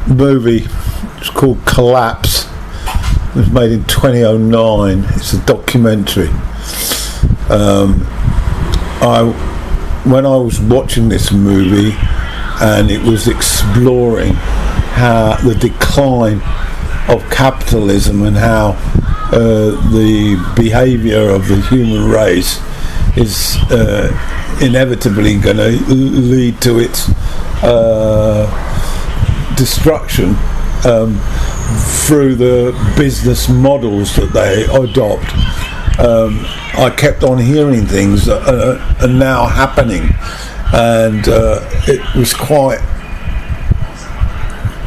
movie. It's called Collapse. It was made in 2009. It's a documentary. When I was watching this movie, and it was exploring how the decline of capitalism and how the behaviour of the human race is inevitably going to lead to its destruction through the business models that they adopt. I kept on hearing things that are now happening, and it was quite,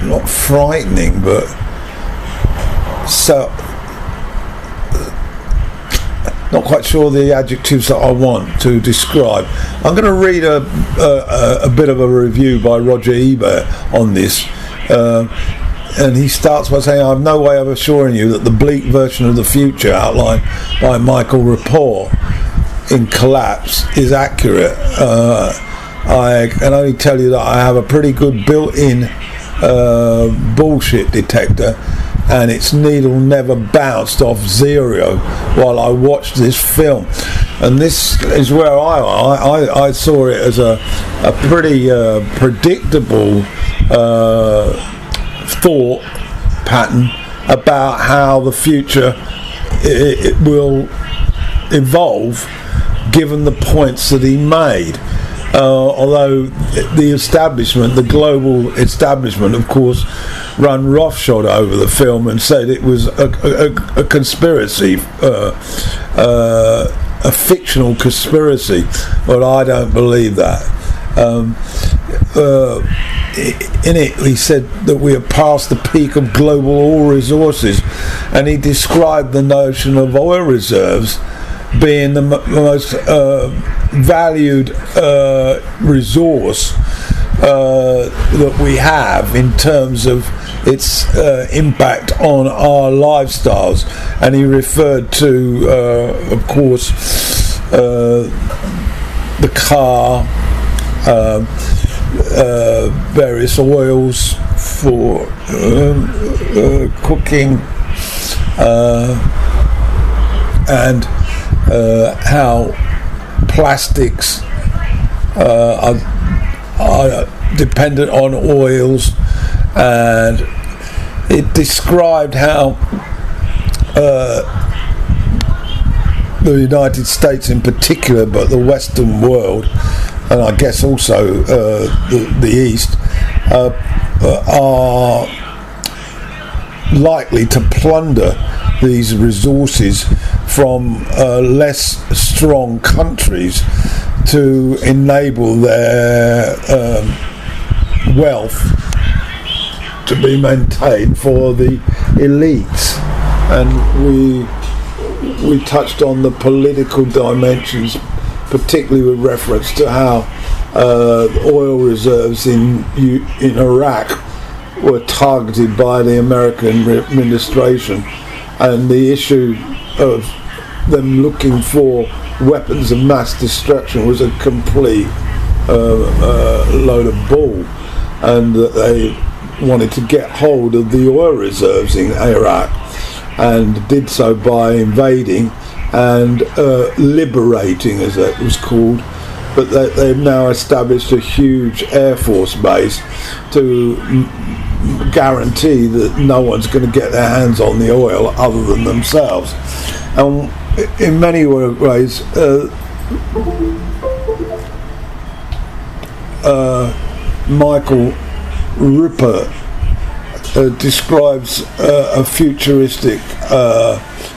not frightening, but so not quite sure the adjectives that I want to describe. I'm going to read a bit of a review by Roger Ebert on this, and he starts by saying, "I have no way of assuring you that the bleak version of the future outlined by Michael Rapport in Collapse is accurate. I can only tell you that I have a pretty good built-in bullshit detector, and its needle never bounced off zero while I watched this film." And this is where I saw it as a pretty predictable thought pattern about how the future it will evolve, given the points that he made. Although the establishment, the global establishment, of course, run roughshod over the film and said it was a conspiracy, a fictional conspiracy, but I don't believe that. In it, he said that we are past the peak of global oil resources, and he described the notion of oil reserves being the most valued resource that we have in terms of its impact on our lifestyles. And he referred to, of course, the car, various oils for cooking, and how plastics are dependent on oils. And it described how the United States in particular, but the Western world, and I guess also the East, are likely to plunder these resources from less strong countries to enable their wealth to be maintained for the elites. And we touched on the political dimensions, particularly with reference to how oil reserves in Iraq were targeted by the American administration, and the issue of them looking for weapons of mass destruction was a complete load of bull, and that they wanted to get hold of the oil reserves in Iraq, and did so by invading and liberating, as it was called. But they've now established a huge air force base to guarantee that no one's going to get their hands on the oil other than themselves. And in many ways, Michael Rupert describes a futuristic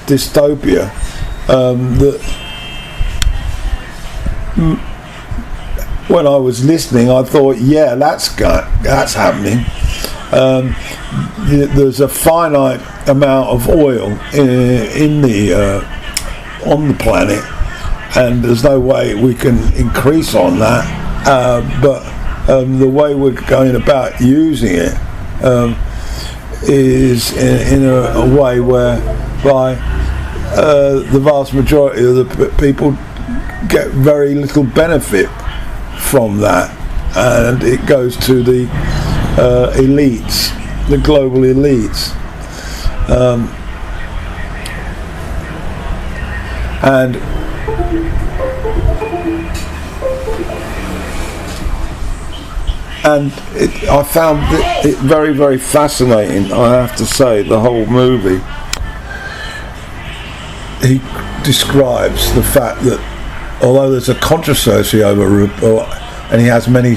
dystopia that when I was listening, I thought, yeah, that's happening. There's a finite amount of oil on the planet, and there's no way we can increase on that. But the way we're going about using it is in a way whereby the vast majority of the people get very little benefit from that, and it goes to the elites the global elites. I found it very, very fascinating, I have to say, the whole movie. He describes the fact that although there's a controversy over and he has many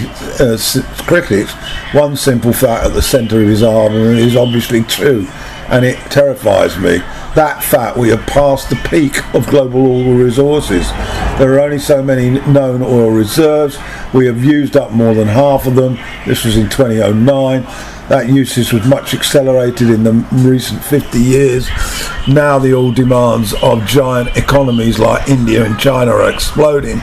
critics, one simple fact at the centre of his argument is obviously true, and it terrifies me. That fact, we have passed the peak of global oil resources. There are only so many known oil reserves. We have used up more than half of them. This was in 2009. That usage was much accelerated in the recent 50 years. Now the oil demands of giant economies like India and China are exploding.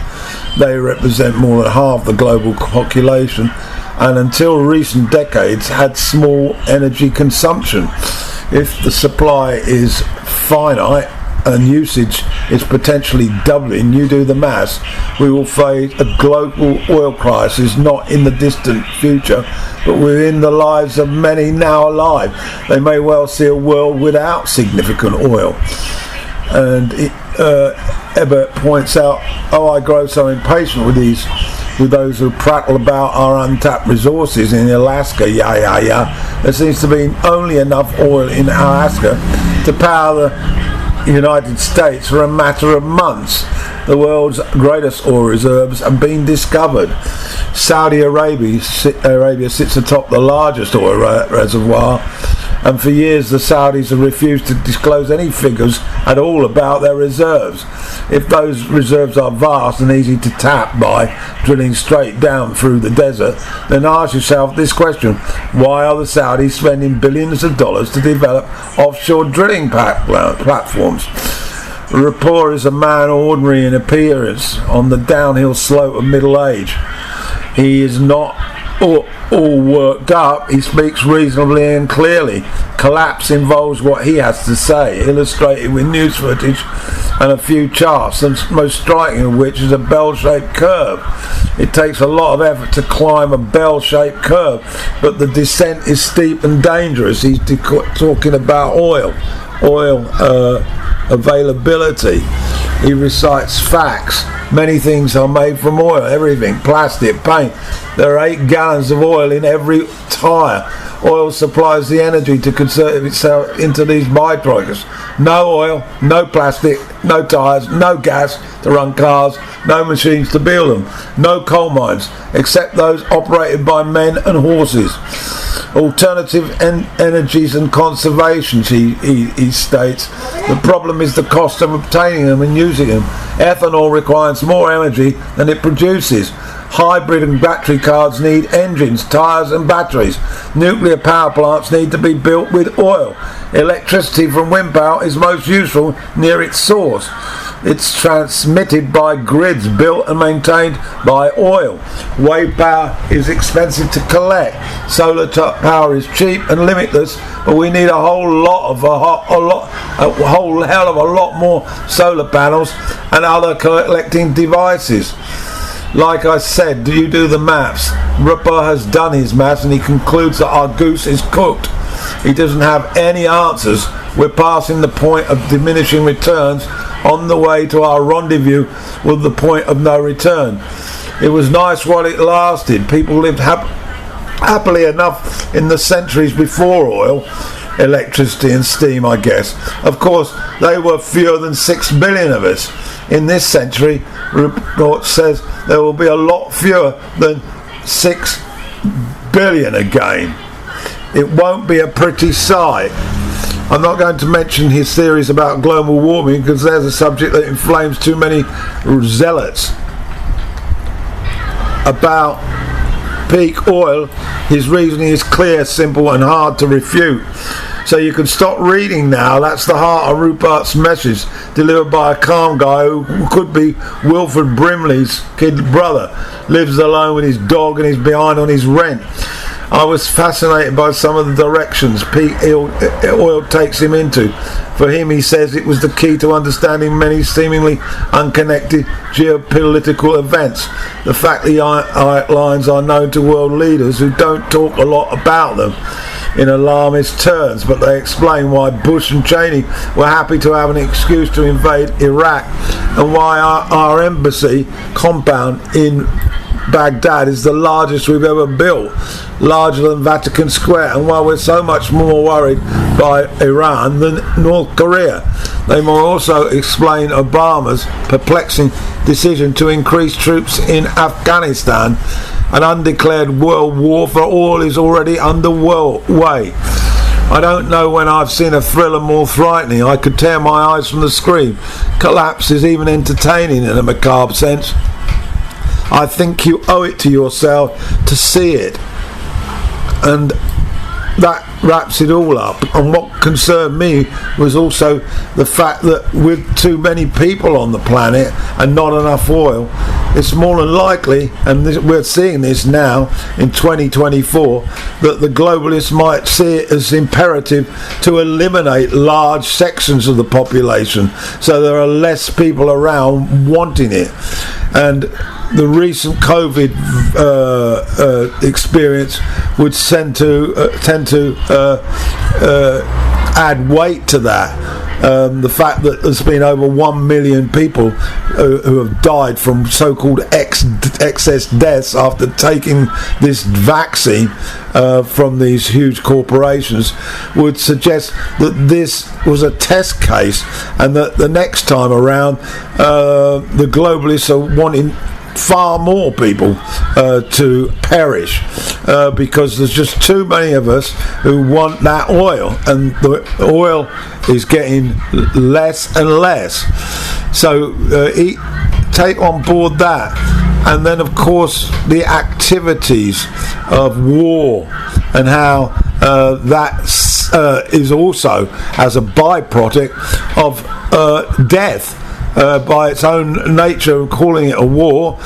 They represent more than half the global population, and until recent decades had small energy consumption. If the supply is finite and usage is potentially doubling, you do the maths, we will face a global oil crisis not in the distant future, but within the lives of many now alive. They may well see a world without significant oil. And Ebert points out, I grow so impatient with those who prattle about our untapped resources in Alaska. There seems to be only enough oil in Alaska to power the United States for a matter of months. The world's greatest oil reserves have been discovered. Saudi Arabia sits atop the largest oil reservoir, and for years the Saudis have refused to disclose any figures at all about their reserves. If those reserves are vast and easy to tap by drilling straight down through the desert, then ask yourself this question: why are the Saudis spending billions of dollars to develop offshore drilling platforms? Rapport is a man ordinary in appearance, on the downhill slope of middle age. He is not all worked up, he speaks reasonably and clearly. Collapse involves what he has to say, illustrated with news footage and a few charts, the most striking of which is a bell-shaped curve. It takes a lot of effort to climb a bell-shaped curve, but the descent is steep and dangerous. He's talking about oil availability. He recites facts. Many things are made from oil, everything, plastic, paint. There are 8 gallons of oil in every tyre. Oil supplies the energy to convert itself into these byproducts. No oil, no plastic, no tyres, no gas to run cars, no machines to build them, no coal mines, except those operated by men and horses. Alternative energies and conservation, he states. The problem is the cost of obtaining them and using them. Ethanol requires more energy than it produces. Hybrid and battery cars need engines, tyres and batteries. Nuclear power plants need to be built with oil. Electricity from wind power is most useful near its source. It's transmitted by grids built and maintained by oil. Wave power is expensive to collect. Solar power is cheap and limitless, but we need a whole hell of a lot more solar panels and other collecting devices. Like I said, do you do the maths? Rupert has done his maths and he concludes that our goose is cooked. He doesn't have any answers. We're passing the point of diminishing returns on the way to our rendezvous with the point of no return. It was nice while it lasted. People lived happily enough in the centuries before oil, electricity and steam, I guess. Of course, they were fewer than 6 billion of us. In this century, report says there will be a lot fewer than 6 billion again. It won't be a pretty sight. I'm not going to mention his theories about global warming because there's a subject that inflames too many zealots. About peak oil, his reasoning is clear, simple and hard to refute. So you can stop reading now. That's the heart of Rupert's message, delivered by a calm guy who could be Wilfred Brimley's kid brother, lives alone with his dog and is behind on his rent. I was fascinated by some of the directions peak oil takes him into. For him, he says, it was the key to understanding many seemingly unconnected geopolitical events. The fact the outlines are known to world leaders who don't talk a lot about them. in alarmist terms, but they explain why Bush and Cheney were happy to have an excuse to invade Iraq, and why our embassy compound in Baghdad is the largest we've ever built, larger than Vatican Square, and why we're so much more worried by Iran than North Korea. They will also explain Obama's perplexing decision to increase troops in Afghanistan. An undeclared world war for all is already underway. I don't know when I've seen a thriller more frightening. I could tear my eyes from the screen. Collapse is even entertaining in a macabre sense. I think you owe it to yourself to see it. And that wraps it all up. And what concerned me was also the fact that with too many people on the planet and not enough oil, it's more than likely, and we're seeing this now in 2024, that the globalists might see it as imperative to eliminate large sections of the population so there are less people around wanting it. And the recent COVID experience would tend to add weight to that. The fact that there's been over 1 million people who have died from so-called excess deaths after taking this vaccine from these huge corporations would suggest that this was a test case, and that the next time around the globalists are wanting far more people to perish because there's just too many of us who want that oil, and the oil is getting less and less. So take on board that. And then of course the activities of war and how that is also as a byproduct of death. By its own nature of calling it a war,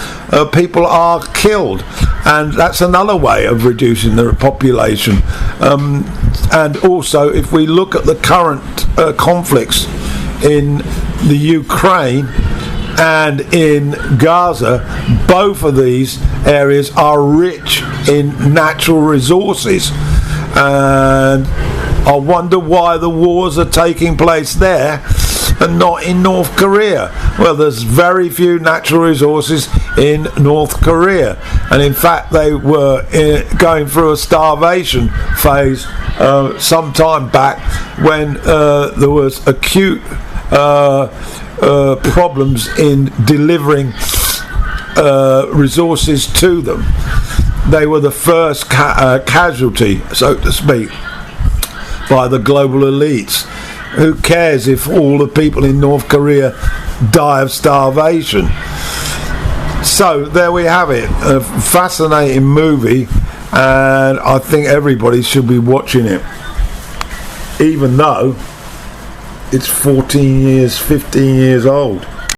people are killed, and that's another way of reducing the population. And also, if we look at the current conflicts in the Ukraine and in Gaza, both of these areas are rich in natural resources, and I wonder why the wars are taking place there and not in North Korea. Well, there's very few natural resources in North Korea, and in fact they were going through a starvation phase some time back when there was acute problems in delivering resources to them. They were the first casualty, so to speak, by the global elites. Who cares if all the people in North Korea die of starvation? So there we have it, a fascinating movie, and I think everybody should be watching it, even though it's 15 years old.